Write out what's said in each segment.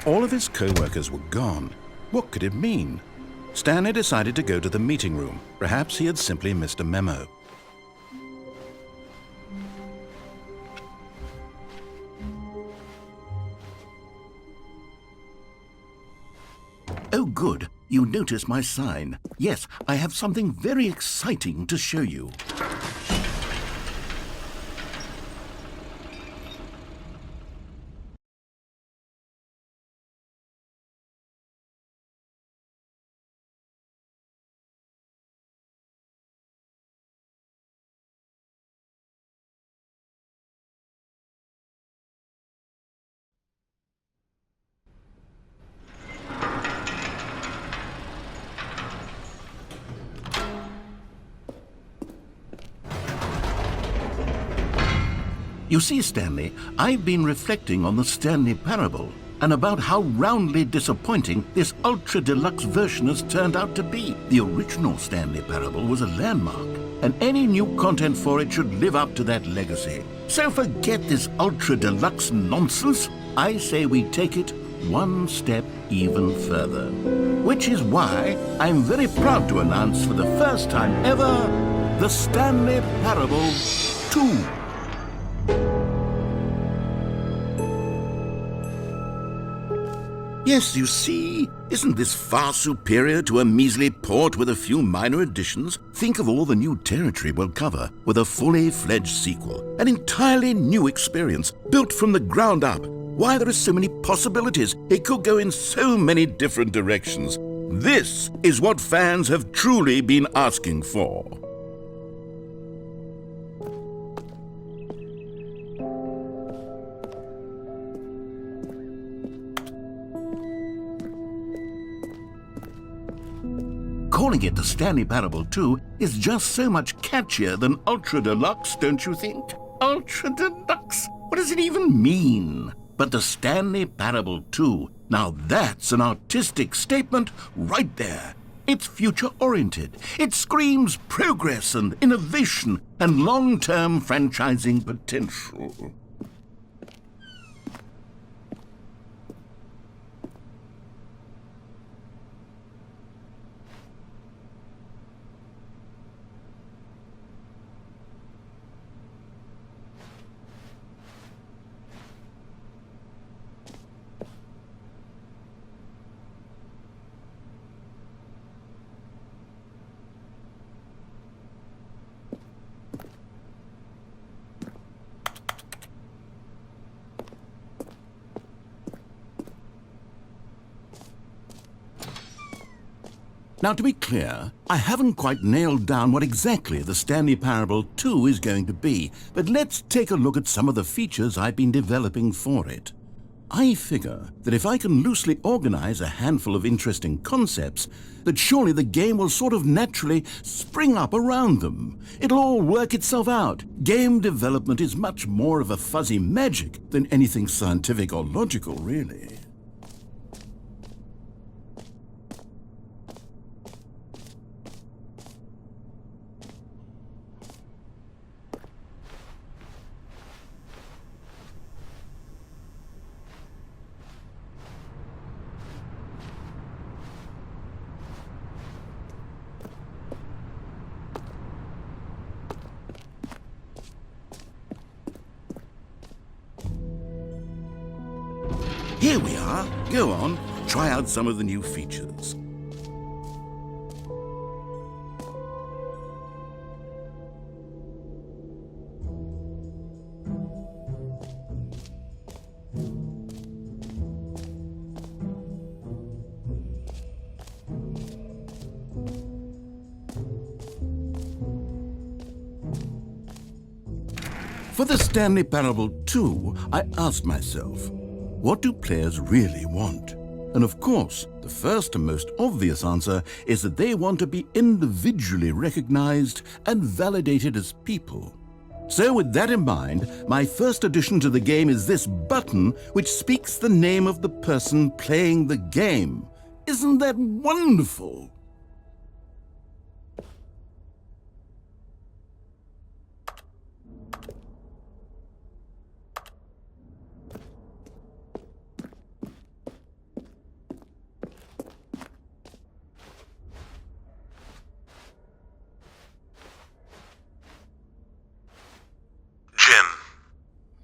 All of his co-workers were gone. What could it mean? Stanley decided to go to the meeting room. Perhaps he had simply missed a memo. Oh, good. You notice my sign. Yes, I have something very exciting to show you. You see, Stanley, I've been reflecting on the Stanley parable and about how roundly disappointing this ultra-deluxe version has turned out to be. The original Stanley parable was a landmark, and any new content for it should live up to that legacy. So forget this ultra-deluxe nonsense. I say we take it one step even further. Which is why I'm very proud to announce for the first time ever, the Stanley Parable 2. Yes, you see, isn't this far superior to a measly port with a few minor additions? Think of all the new territory we'll cover with a fully fledged sequel, an entirely new experience, built from the ground up. Why, there are so many possibilities. It could go in so many different directions. This is what fans have truly been asking for. Calling it the Stanley Parable 2 is just so much catchier than Ultra Deluxe, don't you think? Ultra Deluxe? What does it even mean? But the Stanley Parable 2, now that's an artistic statement right there. It's future-oriented. It screams progress and innovation and long-term franchising potential. Now, to be clear, I haven't quite nailed down what exactly the Stanley Parable 2 is going to be, but let's take a look at some of the features I've been developing for it. I figure that if I can loosely organize a handful of interesting concepts, that surely the game will sort of naturally spring up around them. It'll all work itself out. Game development is much more of a fuzzy magic than anything scientific or logical, really. Here we are. Go on, try out some of the new features. For the Stanley Parable 2, I asked myself, what do players really want? And of course, the first and most obvious answer is that they want to be individually recognized and validated as people. So with that in mind, my first addition to the game is this button which speaks the name of the person playing the game. Isn't that wonderful? Jim.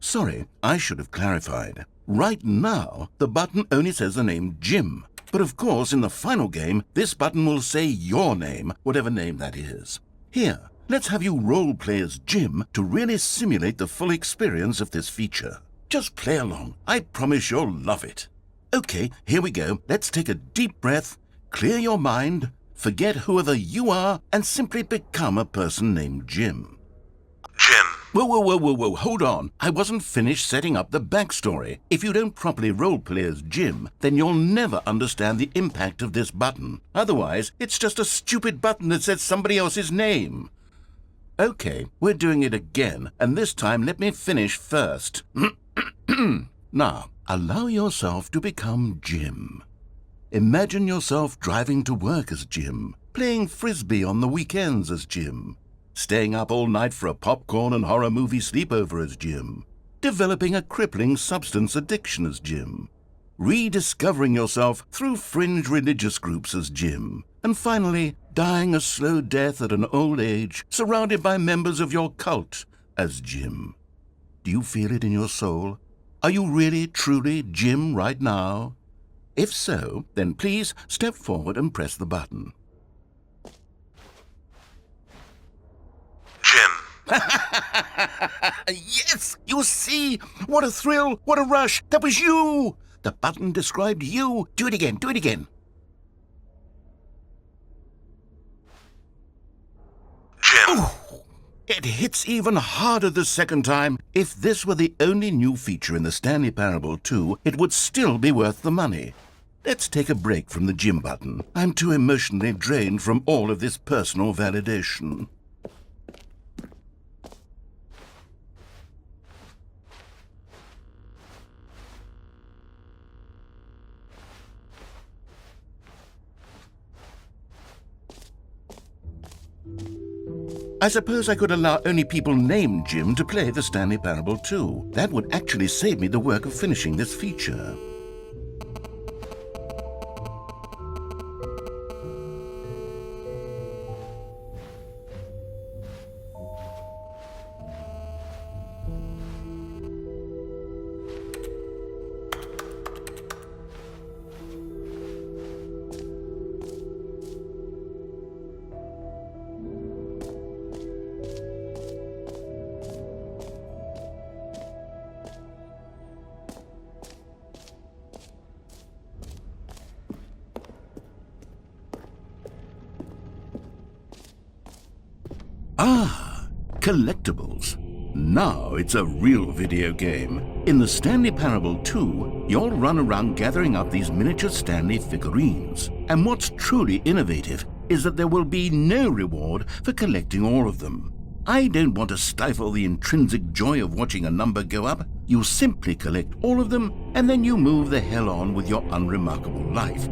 Sorry, I should have clarified. Right now, the button only says the name Jim. But of course, in the final game, this button will say your name, whatever name that is. Here, let's have you role-play as Jim to really simulate the full experience of this feature. Just play along. I promise you'll love it. Okay, here we go. Let's take a deep breath, clear your mind, forget whoever you are, and simply become a person named Jim. Jim. Whoa, hold on. I wasn't finished setting up the backstory. If you don't properly roleplay as Jim, then you'll never understand the impact of this button. Otherwise, it's just a stupid button that says somebody else's name. Okay, we're doing it again, and this time let me finish first. Now, allow yourself to become Jim. Imagine yourself driving to work as Jim, playing frisbee on the weekends as Jim, staying up all night for a popcorn and horror movie sleepover as Jim, developing a crippling substance addiction as Jim, rediscovering yourself through fringe religious groups as Jim, and finally dying a slow death at an old age surrounded by members of your cult as Jim. Do you feel it in your soul? Are you really, truly Jim right now? If so, then please step forward and press the button. Jim. Yes! You see? What a thrill! What a rush! That was you! The button described you. Do it again, do it again. Jim. Ooh, it hits even harder the second time. If this were the only new feature in the Stanley Parable 2, it would still be worth the money. Let's take a break from the Jim button. I'm too emotionally drained from all of this personal validation. I suppose I could allow only people named Jim to play the Stanley Parable 2. That would actually save me the work of finishing this feature. Ah, collectibles. Now it's a real video game. In the Stanley Parable 2, you'll run around gathering up these miniature Stanley figurines. And what's truly innovative is that there will be no reward for collecting all of them. I don't want to stifle the intrinsic joy of watching a number go up. You simply collect all of them, and then you move the hell on with your unremarkable life.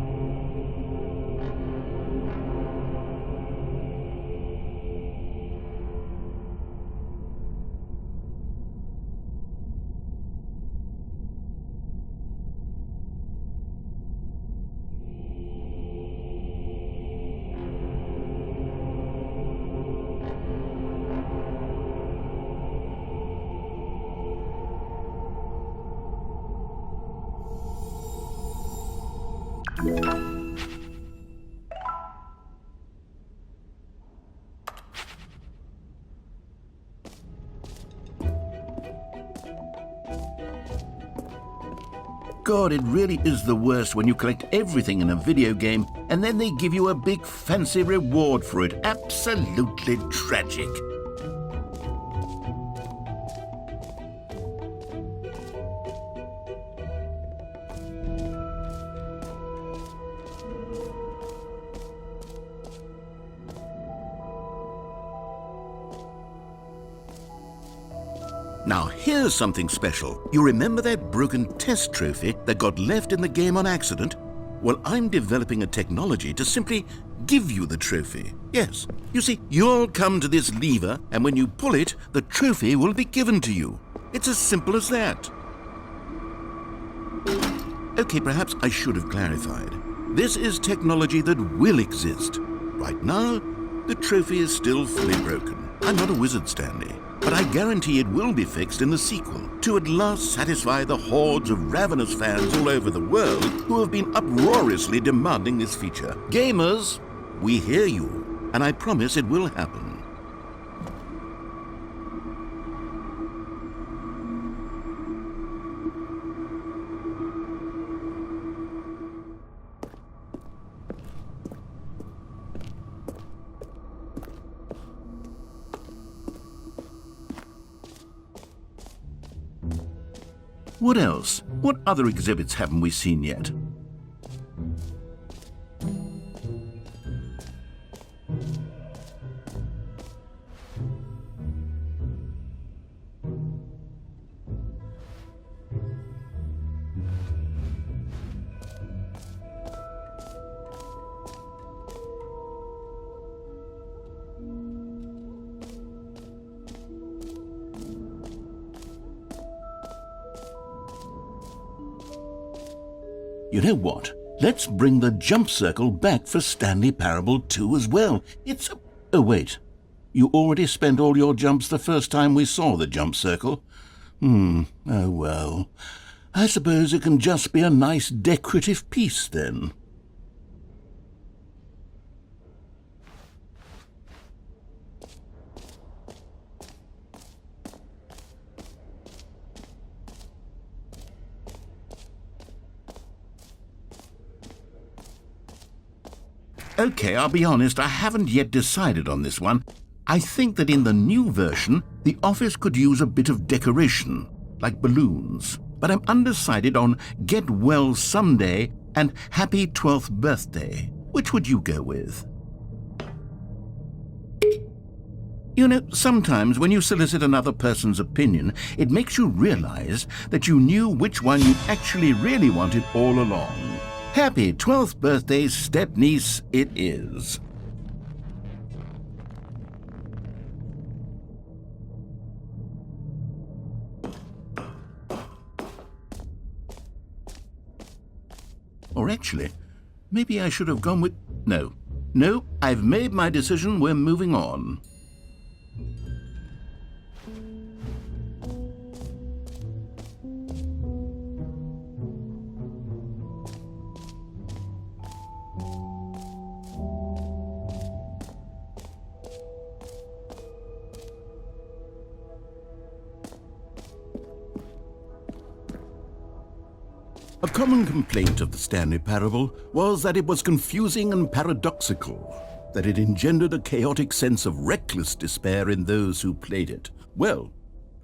God, it really is the worst when you collect everything in a video game and then they give you a big fancy reward for it. Absolutely tragic. Now here's something special. You remember that broken test trophy that got left in the game on accident? Well, I'm developing a technology to simply give you the trophy. Yes. You see, you'll come to this lever, and when you pull it, the trophy will be given to you. It's as simple as that. Okay, perhaps I should have clarified. This is technology that will exist. Right now, the trophy is still fully broken. I'm not a wizard, Stanley, but I guarantee it will be fixed in the sequel to at last satisfy the hordes of ravenous fans all over the world who have been uproariously demanding this feature. Gamers, we hear you, and I promise it will happen. What else? What other exhibits haven't we seen yet? You know what? Let's bring the jump circle back for Stanley Parable 2 as well. It's a... Oh, wait. You already spent all your jumps the first time we saw the jump circle? Oh, well. I suppose it can just be a nice decorative piece, then. Okay, I'll be honest, I haven't yet decided on this one. I think that in the new version, the office could use a bit of decoration, like balloons. But I'm undecided on Get Well Someday and Happy 12th Birthday. Which would you go with? You know, sometimes when you solicit another person's opinion, it makes you realize that you knew which one you actually really wanted all along. Happy 12th birthday, step-niece, it is. Or actually, maybe I should have gone with... No, I've made my decision, we're moving on. A common complaint of the Stanley Parable was that it was confusing and paradoxical, that it engendered a chaotic sense of reckless despair in those who played it. Well,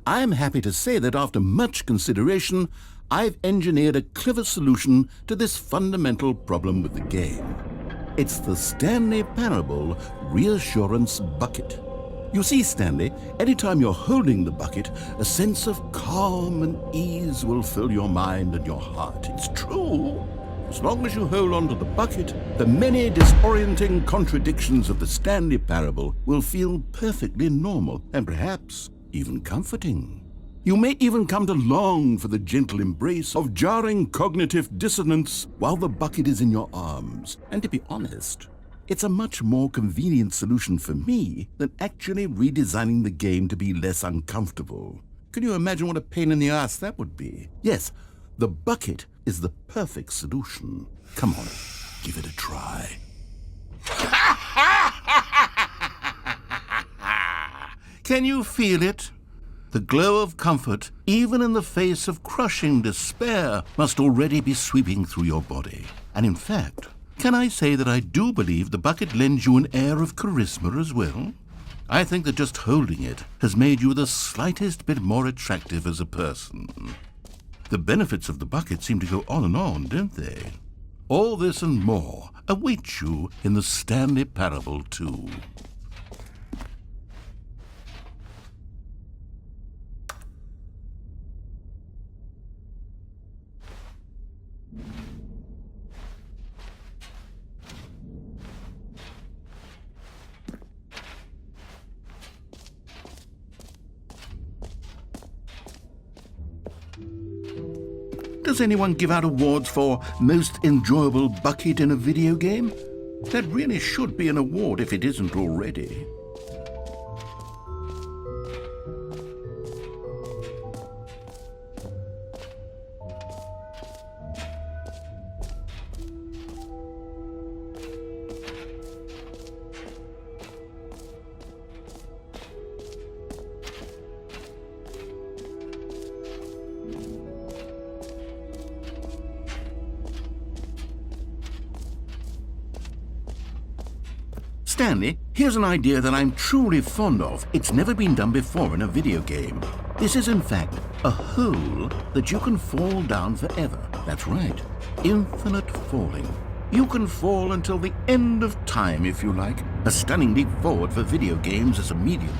I'm happy to say that after much consideration, I've engineered a clever solution to this fundamental problem with the game. It's the Stanley Parable Reassurance Bucket. You see, Stanley, anytime you're holding the bucket, a sense of calm and ease will fill your mind and your heart. It's true. As long as you hold on to the bucket, the many disorienting contradictions of the Stanley Parable will feel perfectly normal and perhaps even comforting. You may even come to long for the gentle embrace of jarring cognitive dissonance while the bucket is in your arms. And to be honest, it's a much more convenient solution for me than actually redesigning the game to be less uncomfortable. Can you imagine what a pain in the ass that would be? Yes, the bucket is the perfect solution. Come on, give it a try. Can you feel it? The glow of comfort, even in the face of crushing despair, must already be sweeping through your body. And in fact, can I say that I do believe the bucket lends you an air of charisma as well? I think that just holding it has made you the slightest bit more attractive as a person. The benefits of the bucket seem to go on and on, don't they? All this and more await you in the Stanley Parable 2. Does anyone give out awards for most enjoyable bucket in a video game? That really should be an award if it isn't already. Stanley, here's an idea that I'm truly fond of. It's never been done before in a video game. This is in fact a hole that you can fall down forever. That's right, infinite falling. You can fall until the end of time if you like. A stunning leap forward for video games as a medium.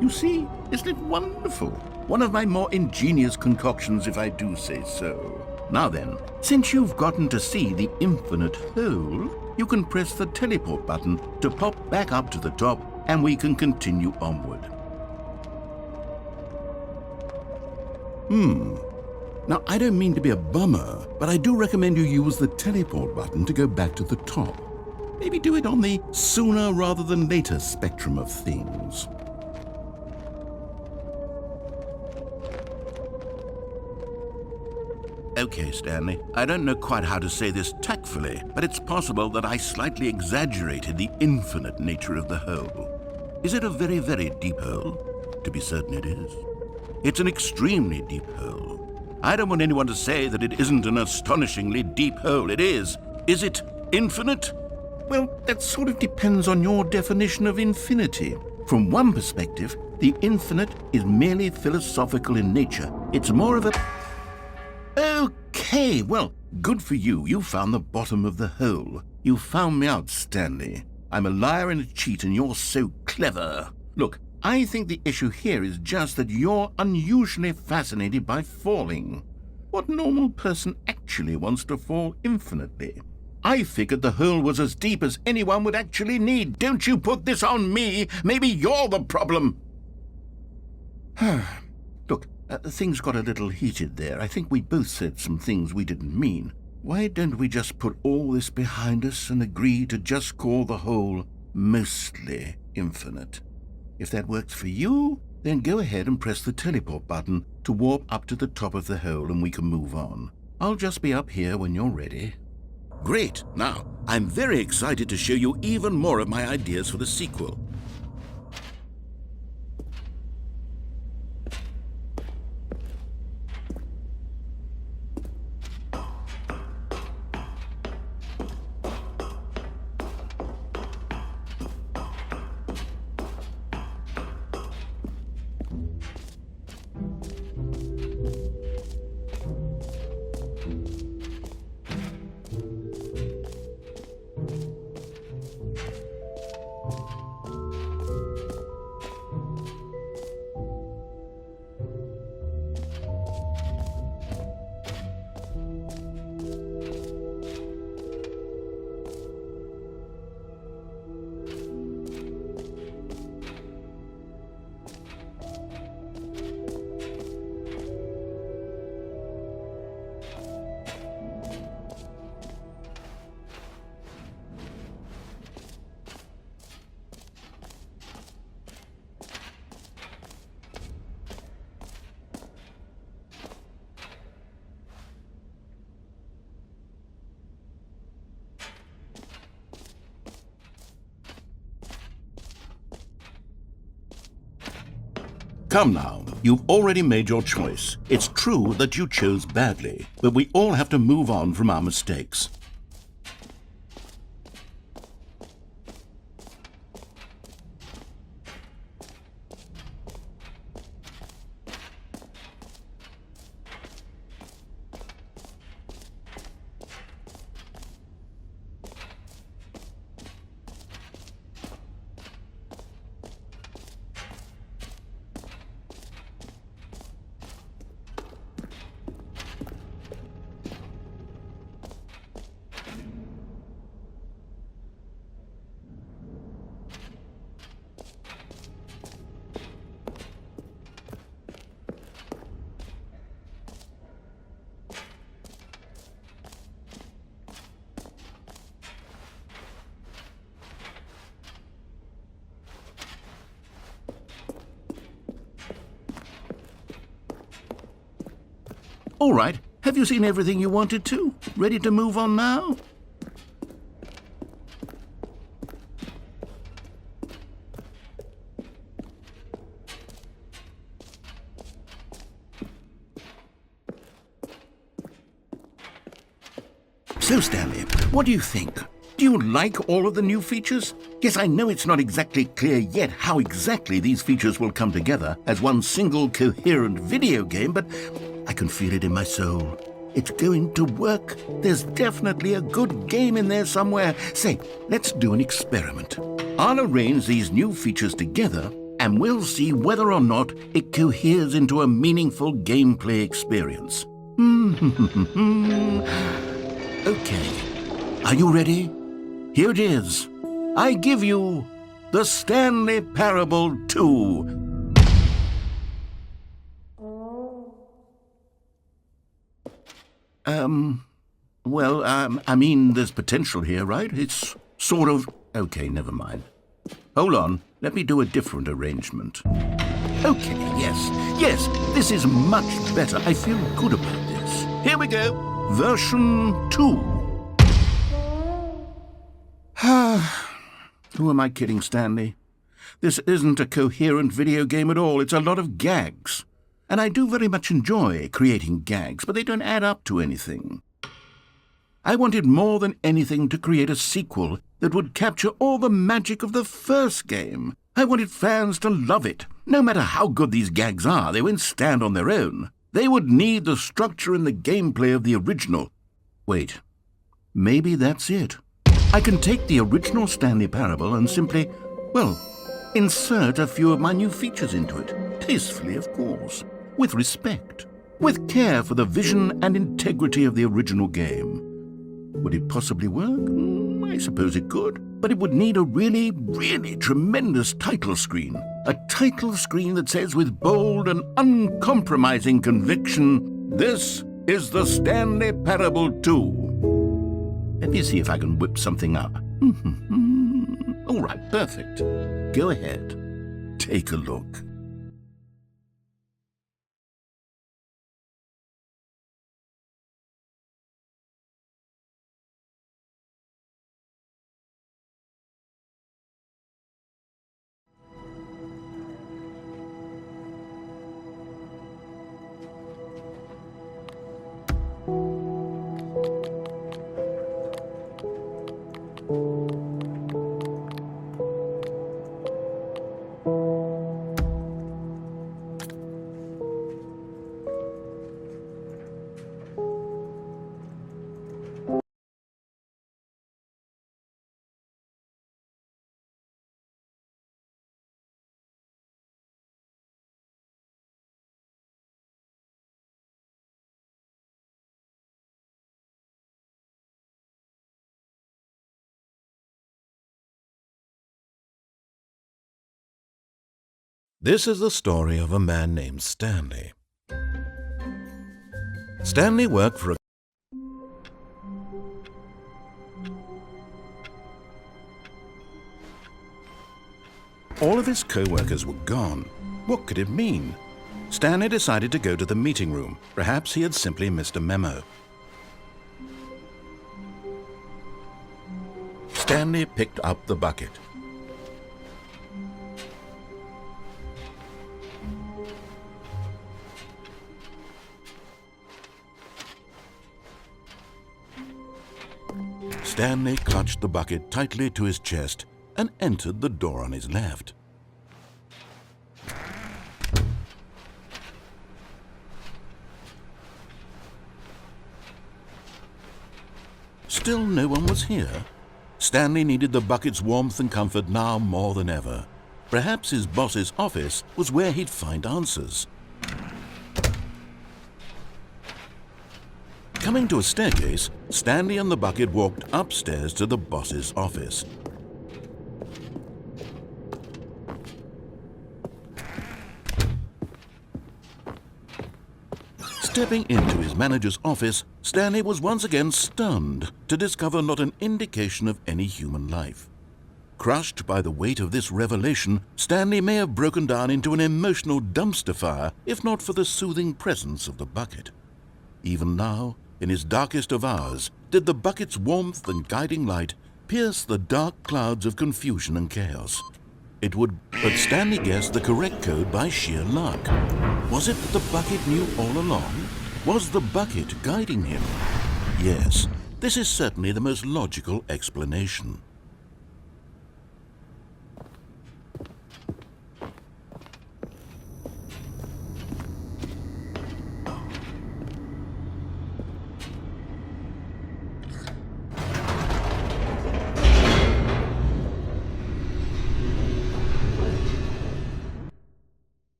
You see, isn't it wonderful? One of my more ingenious concoctions, if I do say so. Now then, since you've gotten to see the infinite hole, you can press the teleport button to pop back up to the top, and we can continue onward. Now, I don't mean to be a bummer, but I do recommend you use the teleport button to go back to the top. Maybe do it on the sooner rather than later spectrum of things. Okay, Stanley, I don't know quite how to say this tactfully, but it's possible that I slightly exaggerated the infinite nature of the hole. Is it a very, very deep hole? To be certain it is. It's an extremely deep hole. I don't want anyone to say that it isn't an astonishingly deep hole. It is. Is it infinite? Well, that sort of depends on your definition of infinity. From one perspective, the infinite is merely philosophical in nature. It's more of a... Okay, well, good for you. You found the bottom of the hole. You found me out, Stanley. I'm a liar and a cheat, and you're so clever. Look, I think the issue here is just that you're unusually fascinated by falling. What normal person actually wants to fall infinitely? I figured the hole was as deep as anyone would actually need. Don't you put this on me. Maybe you're the problem. Look, things got a little heated there. I think we both said some things we didn't mean. Why don't we just put all this behind us and agree to just call the hole mostly infinite? If that works for you, then go ahead and press the teleport button to warp up to the top of the hole and we can move on. I'll just be up here when you're ready. Great! Now, I'm very excited to show you even more of my ideas for the sequel. Come now, you've already made your choice. It's true that you chose badly, but we all have to move on from our mistakes. All right, have you seen everything you wanted to? Ready to move on now? So, Stanley, what do you think? Do you like all of the new features? Yes, I know it's not exactly clear yet how exactly these features will come together as one single coherent video game, but I can feel it in my soul. It's going to work. There's definitely a good game in there somewhere. Say, let's do an experiment. I'll arrange these new features together, and we'll see whether or not it coheres into a meaningful gameplay experience. Okay. Are you ready? Here it is. I give you the Stanley Parable 2. I mean, there's potential here, right? It's sort of... Okay, never mind. Hold on. Let me do a different arrangement. Okay, yes, this is much better. I feel good about this. Here we go. Version 2. Who am I kidding, Stanley? This isn't a coherent video game at all. It's a lot of gags. And I do very much enjoy creating gags, but they don't add up to anything. I wanted more than anything to create a sequel that would capture all the magic of the first game. I wanted fans to love it. No matter how good these gags are, they won't stand on their own. They would need the structure and the gameplay of the original. Wait, maybe that's it. I can take the original Stanley Parable and simply, well, insert a few of my new features into it. Tastefully, of course. With respect. With care for the vision and integrity of the original game. Would it possibly work? I suppose it could. But it would need a really, really tremendous title screen. A title screen that says with bold and uncompromising conviction, "This is the Stanley Parable 2. Let me see if I can whip something up. All right, perfect. Go ahead. Take a look. This is the story of a man named Stanley. Stanley worked for a... All of his co-workers were gone. What could it mean? Stanley decided to go to the meeting room. Perhaps he had simply missed a memo. Stanley picked up the bucket. Stanley clutched the bucket tightly to his chest and entered the door on his left. Still no one was here. Stanley needed the bucket's warmth and comfort now more than ever. Perhaps his boss's office was where he'd find answers. Coming to a staircase, Stanley and the bucket walked upstairs to the boss's office. Stepping into his manager's office, Stanley was once again stunned to discover not an indication of any human life. Crushed by the weight of this revelation, Stanley may have broken down into an emotional dumpster fire if not for the soothing presence of the bucket. Even now, in his darkest of hours, did the bucket's warmth and guiding light pierce the dark clouds of confusion and chaos. But Stanley guessed the correct code by sheer luck. Was it that the bucket knew all along? Was the bucket guiding him? Yes, this is certainly the most logical explanation.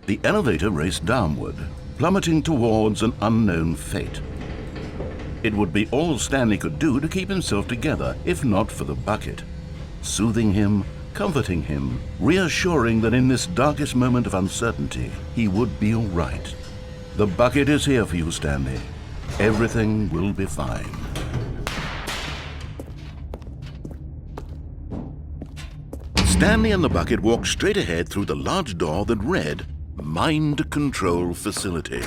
The elevator raced downward, plummeting towards an unknown fate. It would be all Stanley could do to keep himself together, if not for the bucket. Soothing him, comforting him, reassuring that in this darkest moment of uncertainty, he would be all right. The bucket is here for you, Stanley. Everything will be fine. Stanley and the bucket walked straight ahead through the large door that read, Mind Control Facility.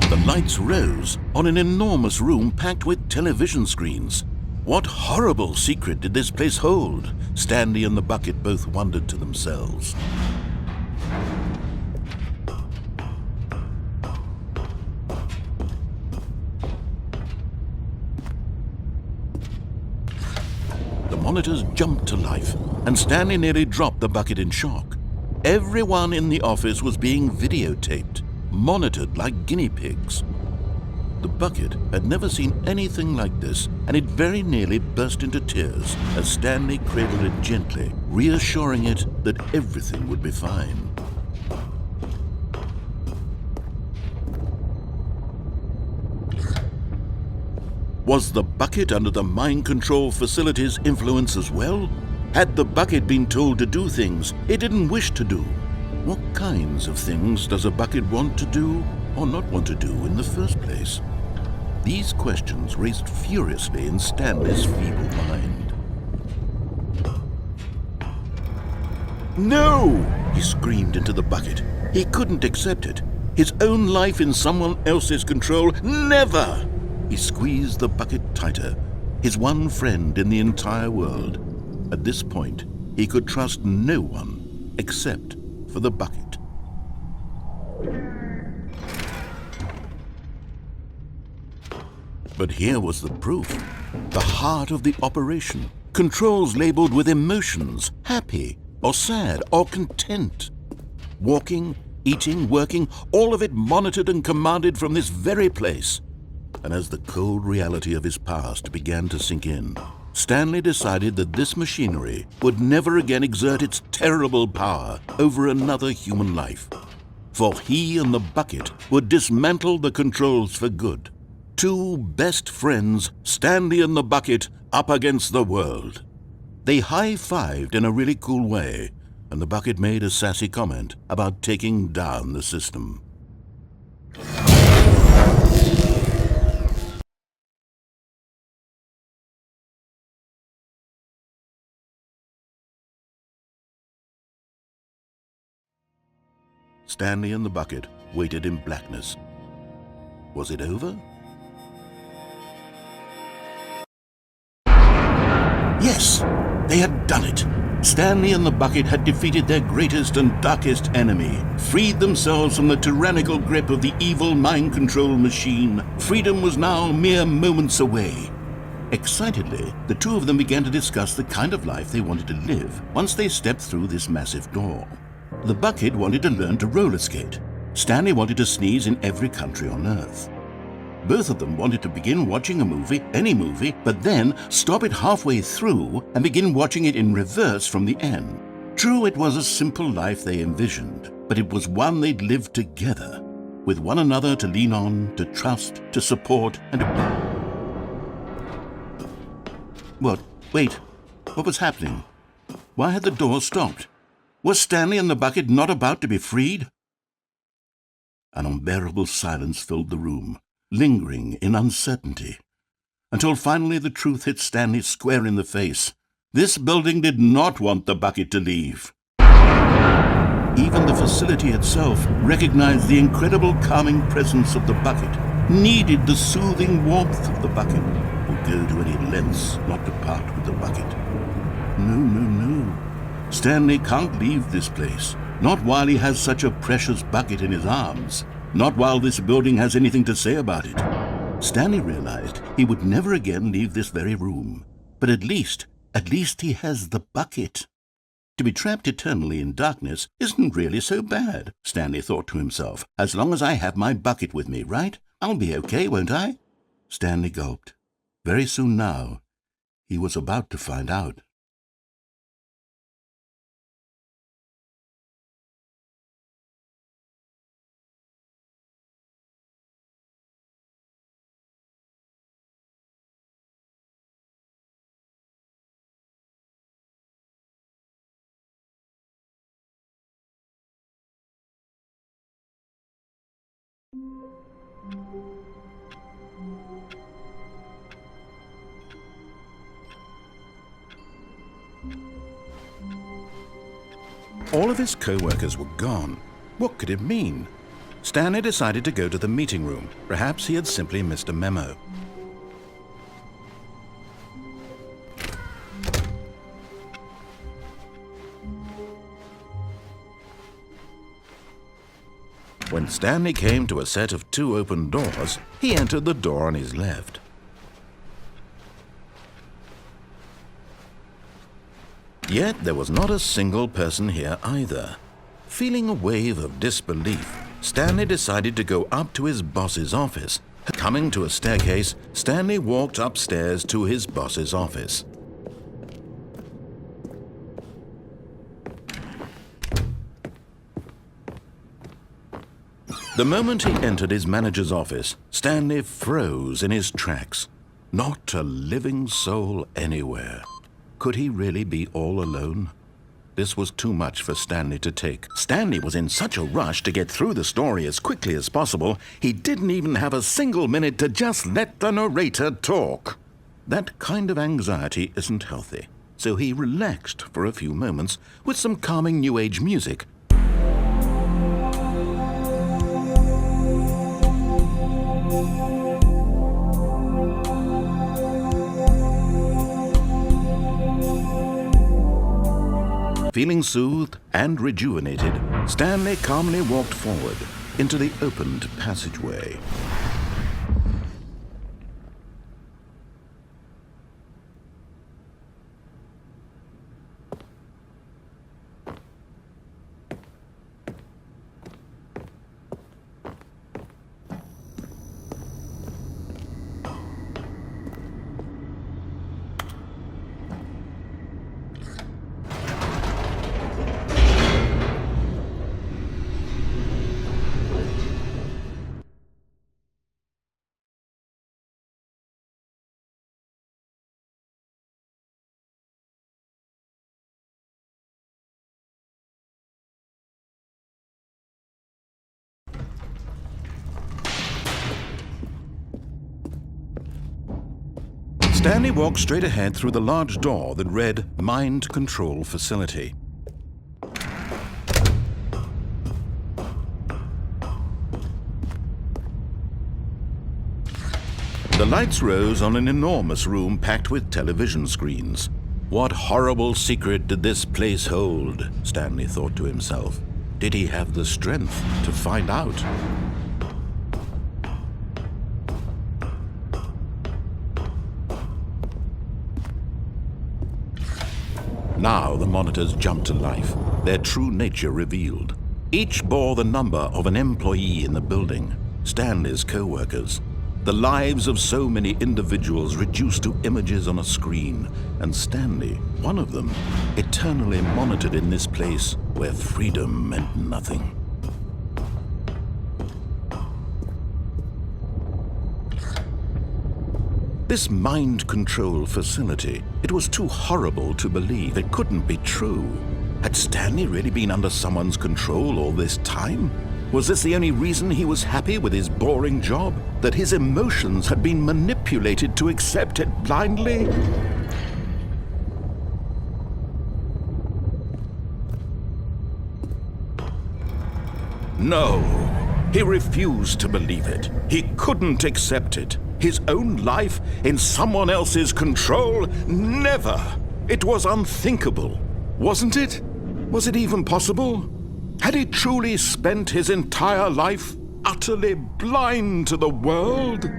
The lights rose on an enormous room packed with television screens. What horrible secret did this place hold? Stanley and the bucket both wondered to themselves. The monitors jumped to life, and Stanley nearly dropped the bucket in shock. Everyone in the office was being videotaped, monitored like guinea pigs. The bucket had never seen anything like this, and it very nearly burst into tears as Stanley cradled it gently, reassuring it that everything would be fine. Was the bucket under the mind control facility's influence as well? Had the bucket been told to do things it didn't wish to do? What kinds of things does a bucket want to do or not want to do in the first place? These questions raced furiously in Stanley's feeble mind. No! He screamed into the bucket. He couldn't accept it. His own life in someone else's control, never! He squeezed the bucket tighter, his one friend in the entire world. At this point, he could trust no one except for the bucket. But here was the proof. The heart of the operation. Controls labeled with emotions, happy or sad or content. Walking, eating, working, all of it monitored and commanded from this very place. And as the cold reality of his past began to sink in, Stanley decided that this machinery would never again exert its terrible power over another human life. For he and the bucket would dismantle the controls for good. Two best friends, Stanley and the bucket, up against the world. They high-fived in a really cool way, and the bucket made a sassy comment about taking down the system. Stanley and the bucket waited in blackness. Was it over? Yes, they had done it. Stanley and the bucket had defeated their greatest and darkest enemy, freed themselves from the tyrannical grip of the evil mind control machine. Freedom was now mere moments away. Excitedly, the two of them began to discuss the kind of life they wanted to live once they stepped through this massive door. The bucket wanted to learn to roller skate. Stanley wanted to sneeze in every country on Earth. Both of them wanted to begin watching a movie, any movie, but then stop it halfway through and begin watching it in reverse from the end. True, it was a simple life they envisioned, but it was one they'd lived together, with one another to lean on, to trust, to support, and What? Wait. What was happening? Why had the door stopped? Was Stanley and the bucket not about to be freed? An unbearable silence filled the room, lingering in uncertainty, until finally the truth hit Stanley square in the face. This building did not want the bucket to leave. Even the facility itself recognized the incredible calming presence of the bucket, needed the soothing warmth of the bucket, would go to any lengths not to part with the bucket. No. Stanley can't leave this place, not while he has such a precious bucket in his arms, not while this building has anything to say about it. Stanley realized he would never again leave this very room, but at least he has the bucket. To be trapped eternally in darkness isn't really so bad, Stanley thought to himself. As long as I have my bucket with me, right? I'll be okay, won't I? Stanley gulped. Very soon now, he was about to find out. All of his co-workers were gone. What could it mean? Stanley decided to go to the meeting room. Perhaps he had simply missed a memo. When Stanley came to a set of 2 open doors, he entered the door on his left. Yet there was not a single person here either. Feeling a wave of disbelief, Stanley decided to go up to his boss's office. Coming to a staircase, Stanley walked upstairs to his boss's office. The moment he entered his manager's office, Stanley froze in his tracks. Not a living soul anywhere. Could he really be all alone? This was too much for Stanley to take. Stanley was in such a rush to get through the story as quickly as possible, he didn't even have a single minute to just let the narrator talk. That kind of anxiety isn't healthy, so he relaxed for a few moments with some calming New Age music. Feeling soothed and rejuvenated, Stanley calmly walked forward into the opened passageway. Stanley walked straight ahead through the large door that read Mind Control Facility. The lights rose on an enormous room packed with television screens. What horrible secret did this place hold? Stanley thought to himself. Did he have the strength to find out? Now the monitors jumped to life, their true nature revealed. Each bore the number of an employee in the building, Stanley's co-workers. The lives of so many individuals reduced to images on a screen, and Stanley, one of them, eternally monitored in this place where freedom meant nothing. This mind control facility, it was too horrible to believe. It couldn't be true. Had Stanley really been under someone's control all this time? Was this the only reason he was happy with his boring job? That his emotions had been manipulated to accept it blindly? No, he refused to believe it. He couldn't accept it. His own life in someone else's control? Never! It was unthinkable, wasn't it? Was it even possible? Had he truly spent his entire life utterly blind to the world?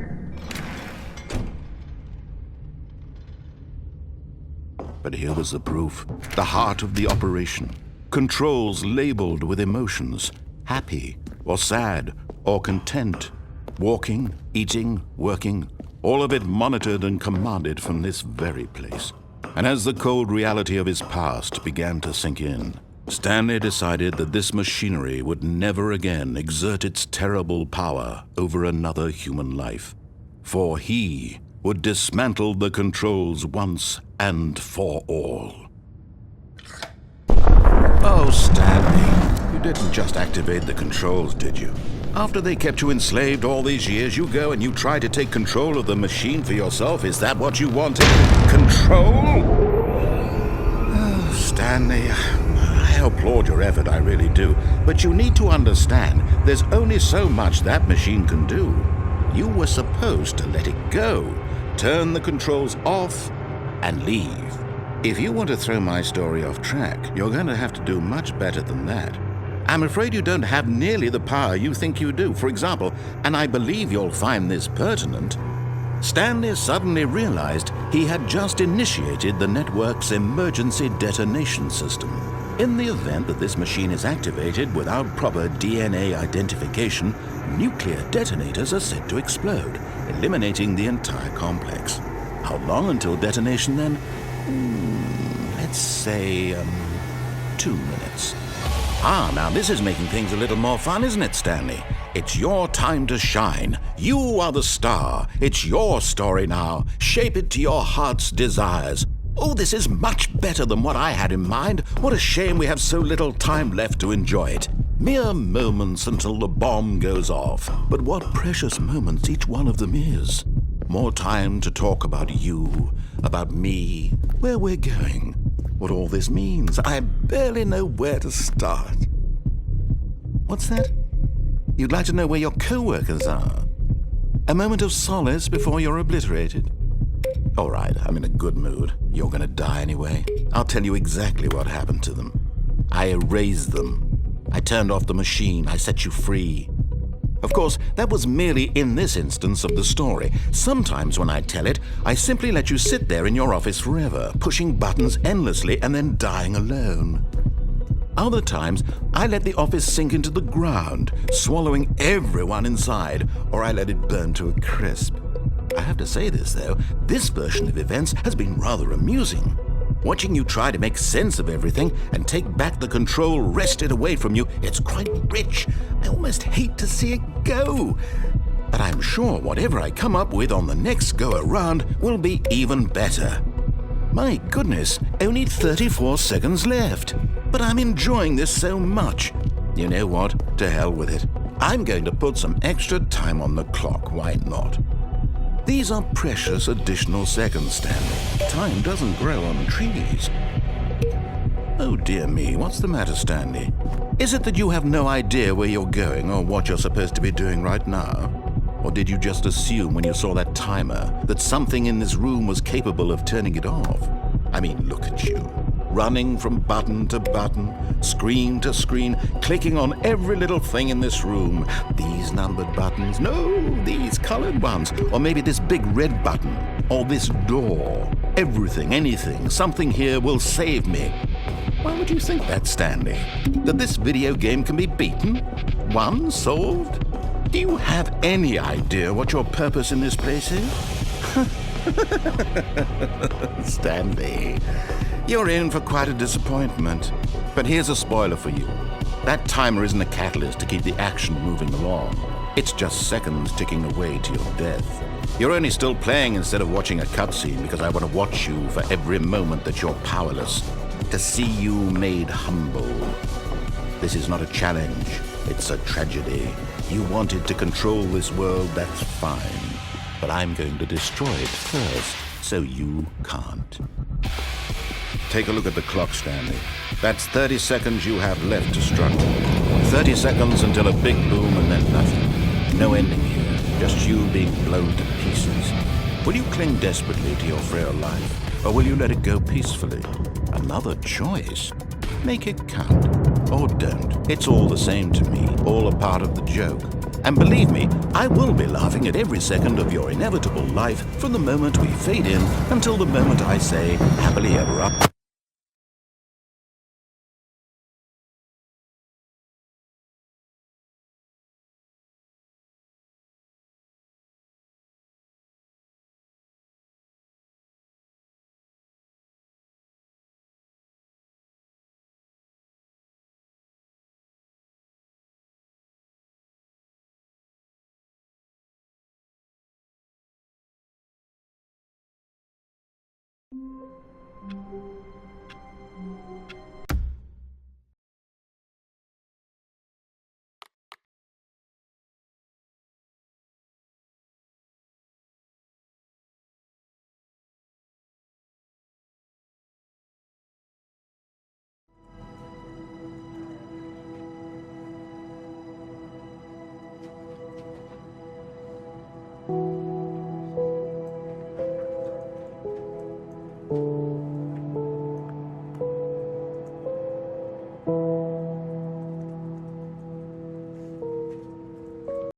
But here was the proof, the heart of the operation. Controls labeled with emotions, happy or sad or content. Walking, eating, working, all of it monitored and commanded from this very place. And as the cold reality of his past began to sink in, Stanley decided that this machinery would never again exert its terrible power over another human life. For he would dismantle the controls once and for all. Oh, Stanley, you didn't just activate the controls, did you? After they kept you enslaved all these years, you go and you try to take control of the machine for yourself? Is that what you wanted? Control? Oh, Stanley, I applaud your effort, I really do. But you need to understand, there's only so much that machine can do. You were supposed to let it go, turn the controls off, and leave. If you want to throw my story off track, you're going to have to do much better than that. I'm afraid you don't have nearly the power you think you do. For example, and I believe you'll find this pertinent, Stanley suddenly realized he had just initiated the network's emergency detonation system. In the event that this machine is activated without proper DNA identification, nuclear detonators are set to explode, eliminating the entire complex. How long until detonation then? Let's say, 2 minutes. Now this is making things a little more fun, isn't it, Stanley? It's your time to shine. You are the star. It's your story now. Shape it to your heart's desires. Oh, this is much better than what I had in mind. What a shame we have so little time left to enjoy it. Mere moments until the bomb goes off. But what precious moments each one of them is. More time to talk about you, about me, where we're going, what all this means. I barely know where to start. What's that? You'd like to know where your co-workers are? A moment of solace before you're obliterated? All right, I'm in a good mood. You're gonna die anyway. I'll tell you exactly what happened to them. I erased them. I turned off the machine. I set you free. Of course, that was merely in this instance of the story. Sometimes when I tell it, I simply let you sit there in your office forever, pushing buttons endlessly and then dying alone. Other times, I let the office sink into the ground, swallowing everyone inside, or I let it burn to a crisp. I have to say this, though, this version of events has been rather amusing. Watching you try to make sense of everything and take back the control wrested away from you, it's quite rich. I almost hate to see it go. But I'm sure whatever I come up with on the next go-around will be even better. My goodness, only 34 seconds left. But I'm enjoying this so much. You know what? To hell with it. I'm going to put some extra time on the clock, why not? These are precious additional seconds, Stanley. Time doesn't grow on trees. Oh dear me, what's the matter, Stanley? Is it that you have no idea where you're going or what you're supposed to be doing right now? Or did you just assume when you saw that timer that something in this room was capable of turning it off? I mean, look at you. Running from button to button, screen to screen, clicking on every little thing in this room. These numbered buttons, no, these colored ones. Or maybe this big red button, or this door. Everything, anything, something here will save me. Why would you think that, Stanley? That this video game can be beaten? Won? Solved? Do you have any idea what your purpose in this place is? Stanley, you're in for quite a disappointment. But here's a spoiler for you. That timer isn't a catalyst to keep the action moving along. It's just seconds ticking away to your death. You're only still playing instead of watching a cutscene because I want to watch you for every moment that you're powerless. like to see you made humble. This is not a challenge, it's a tragedy. You wanted to control this world, that's fine. But I'm going to destroy it first, so you can't. Take a look at the clock, Stanley. That's 30 seconds you have left to struggle. 30 seconds until a big boom and then nothing. No ending here, just you being blown to pieces. Will you cling desperately to your frail life, or will you let it go peacefully? Another choice. Make it count. Or don't. It's all the same to me, all a part of the joke. And believe me, I will be laughing at every second of your inevitable life from the moment we fade in until the moment I say, happily ever after.